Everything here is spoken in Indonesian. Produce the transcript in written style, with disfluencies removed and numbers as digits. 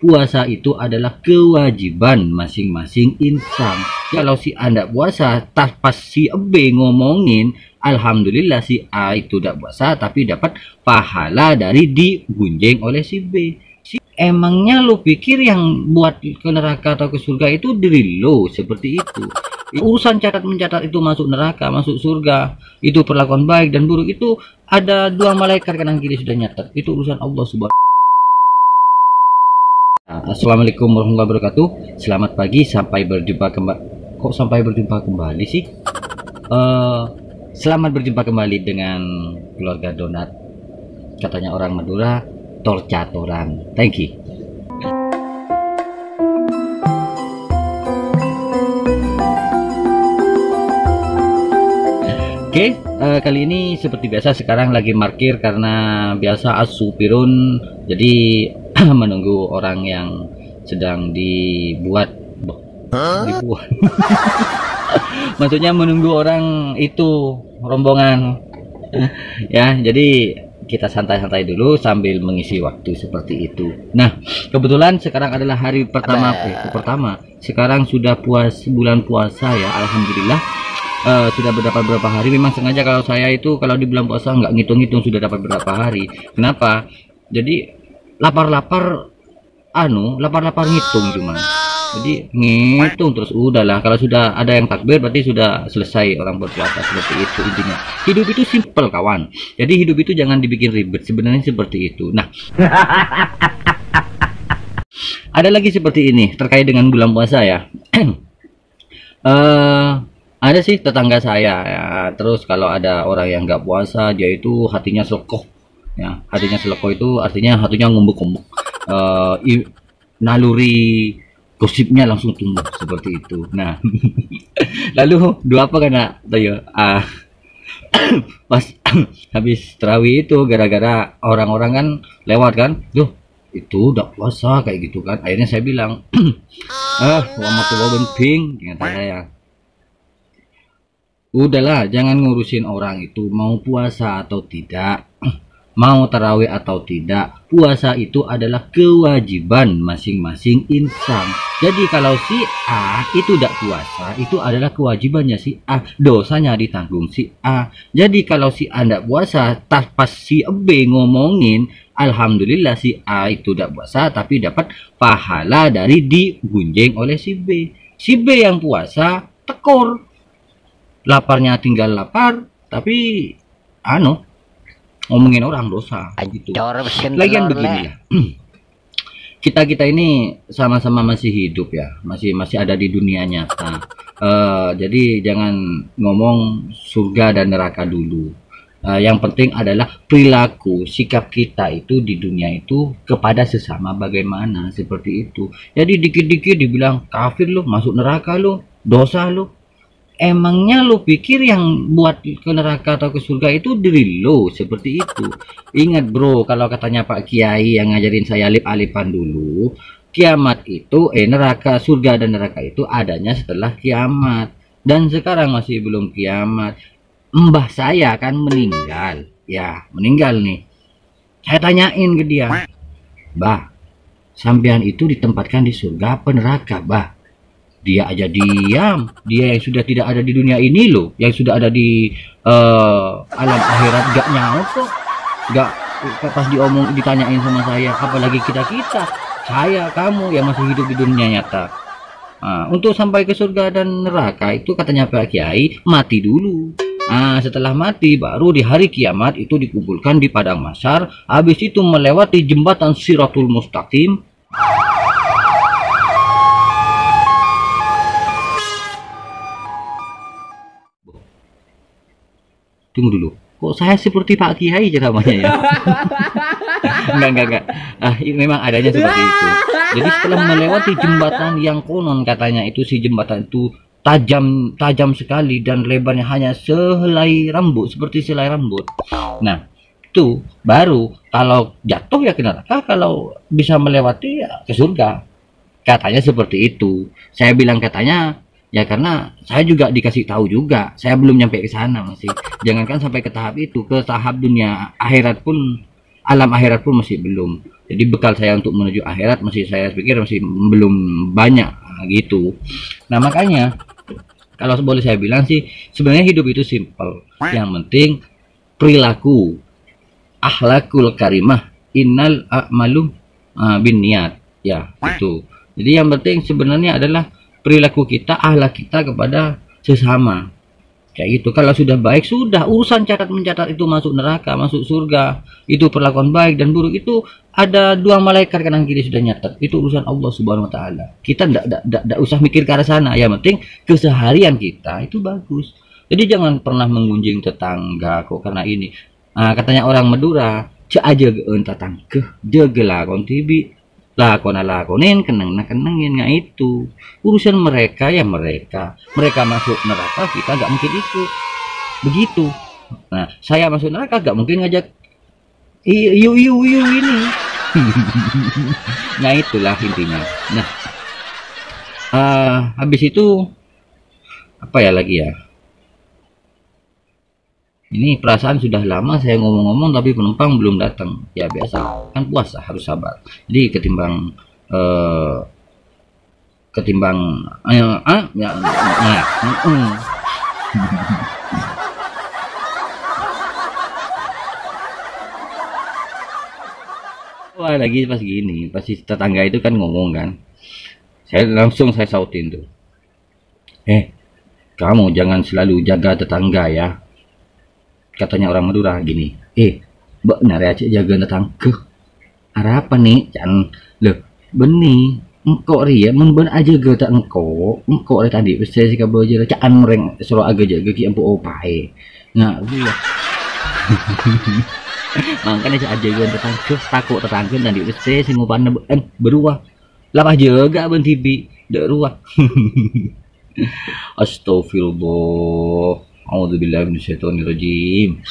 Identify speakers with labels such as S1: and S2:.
S1: puasa itu adalah kewajiban masing-masing insan. Kalau si A ndak puasa, pas si B ngomongin, alhamdulillah si A itu ndak puasa, tapi dapat pahala dari digunjing oleh si B. Emangnya lu pikir yang buat ke neraka atau ke surga itu diri lo seperti itu? Urusan catat mencatat itu masuk neraka, masuk surga, itu perlakuan baik dan buruk itu ada dua malaikat kanan kiri sudah nyatat. Itu urusan Allah Subhanahu. Assalamualaikum warahmatullahi wabarakatuh. Selamat pagi, sampai berjumpa kembali. Kok sampai berjumpa kembali sih? Selamat berjumpa kembali dengan keluarga Donat. Katanya orang Madura, torcatoran. Thank you. Oke, kali ini seperti biasa sekarang lagi parkir karena biasa asupirun, jadi menunggu orang yang sedang dibuat. Maksudnya menunggu orang itu rombongan. Ya, jadi kita santai-santai dulu sambil mengisi waktu seperti itu. Nah, kebetulan sekarang adalah hari pertama, sekarang sudah bulan puasa ya, alhamdulillah. Sudah berapa hari. Memang sengaja kalau saya itu kalau di bulan puasa nggak ngitung-ngitung sudah dapat berapa hari. Kenapa? Jadi lapar-lapar ngitung cuma. Jadi ngitung terus udahlah, kalau sudah ada yang takbir berarti sudah selesai orang berpuasa, seperti itu intinya. Hidup itu simple kawan. Jadi hidup itu jangan dibikin ribet, sebenarnya seperti itu. Nah, ada lagi seperti ini terkait dengan bulan puasa ya. Ada sih tetangga saya ya, terus kalau ada orang yang nggak puasa dia itu hatinya selekoh ya. Hatinya selekoh itu artinya hatinya ngumbuk-ngumbuk, naluri gosipnya langsung tumbuh seperti itu. Nah, lalu dua apa kena tayo pas habis tarawih itu gara-gara orang-orang kan lewat kan, tuh itu udah puasa kayak gitu kan. Akhirnya saya bilang kata saya, udahlah jangan ngurusin orang itu mau puasa atau tidak, mau tarawih atau tidak. Puasa itu adalah kewajiban masing-masing insan. Jadi kalau si A itu tidak puasa, itu adalah kewajibannya si A, dosanya ditanggung si A. Jadi kalau si A tidak puasa, pas si B ngomongin, alhamdulillah si A itu tidak puasa, tapi dapat pahala dari digunjing oleh si B. Si B yang puasa tekor, laparnya tinggal lapar, tapi ngomongin orang dosa gitu. Lagian begini ya, kita ini sama-sama masih hidup ya, masih ada di dunia nyata. Jadi jangan ngomong surga dan neraka dulu. Yang penting adalah perilaku sikap kita itu di dunia itu kepada sesama bagaimana, seperti itu. Jadi dikit-dikit dibilang kafir lo, masuk neraka lo, dosa lo. Emangnya lu pikir yang buat ke neraka atau ke surga itu diri lo seperti itu? Ingat bro, kalau katanya Pak Kiai yang ngajarin saya alip-alipan dulu, kiamat itu neraka, surga dan neraka itu adanya setelah kiamat. Dan sekarang masih belum kiamat. Mbah saya kan meninggal. Ya, meninggal nih. Saya tanyain ke dia, "Bah, sampean itu ditempatkan di surga apa neraka, Bah?" Dia aja diam. Dia yang sudah tidak ada di dunia ini loh, yang sudah ada di alam akhirat gak nyaut kok. Gak pas ditanyain sama saya, apalagi kita saya, kamu yang masih hidup di dunia nyata. Untuk sampai ke surga dan neraka itu katanya Pak Kiai mati dulu. Setelah mati baru di hari kiamat itu dikumpulkan di padang mahsyar, habis itu melewati jembatan Shiratul Mustaqim. Tunggu dulu, kok saya seperti Pak Kiai ceramahnya ya? Enggak. Memang adanya seperti itu. Jadi setelah melewati jembatan yang konon katanya itu si jembatan itu tajam sekali dan lebarnya hanya sehelai rambut, seperti selai rambut. Nah, itu baru kalau jatuh ya ke neraka, kalau bisa melewati ya ke surga. Katanya seperti itu. Saya bilang katanya ya karena saya juga dikasih tahu juga, saya belum nyampe ke sana masih. Jangankan sampai ke tahap itu, ke tahap dunia akhirat pun alam akhirat pun masih belum. Jadi bekal saya untuk menuju akhirat masih, saya pikir masih belum banyak gitu. Nah makanya kalau boleh saya bilang sih, sebenarnya hidup itu simpel. Yang penting perilaku, akhlakul karimah, innal a'malu bin niat, ya itu. Jadi yang penting sebenarnya adalah perilaku kita, akhlak kita kepada sesama, kayak gitu. Kalau sudah baik, sudah urusan catat mencatat itu masuk neraka masuk surga, itu perlakuan baik dan buruk itu ada dua malaikat kanan kiri sudah nyatat, itu urusan Allah Subhanahu Wa Taala. Kita ndak usah mikir ke arah sana, yang penting keseharian kita itu bagus. Jadi jangan pernah menggunjing tetangga kok karena ini. Katanya orang Madura, cek aja tetangga, jaga kon tibi lakonin kenengin nggak, itu urusan mereka, ya mereka masuk neraka, kita nggak mungkin ikut begitu. Nah saya masuk neraka nggak mungkin ngajak iu ini. Nah itulah intinya. Nah habis itu apa ya lagi ya, ini perasaan sudah lama saya ngomong-ngomong tapi penumpang belum datang. Ya biasa, kan puasa harus sabar. Jadi ketimbang wah lagi pas gini, pasti tetangga itu kan ngomong kan. Saya sautin tuh. Kamu jangan selalu jaga tetangga ya. Katanya orang Madura gini, benar ya cik jaga tetangga. Ada apa nih? Jangan loh, beni engkau ria men aja ga tak engkau tadi saya sika bojo caan mereng suruh aga jaga ki empu opae. Nah, iya. Makanya cak aja ga tetangga, takut tetangga nanti saya sing ngupan berubah. Lapah jaga ben tibi, dak ruah. Astagfirullah. A'udzubillahi minasyaitonirrajim.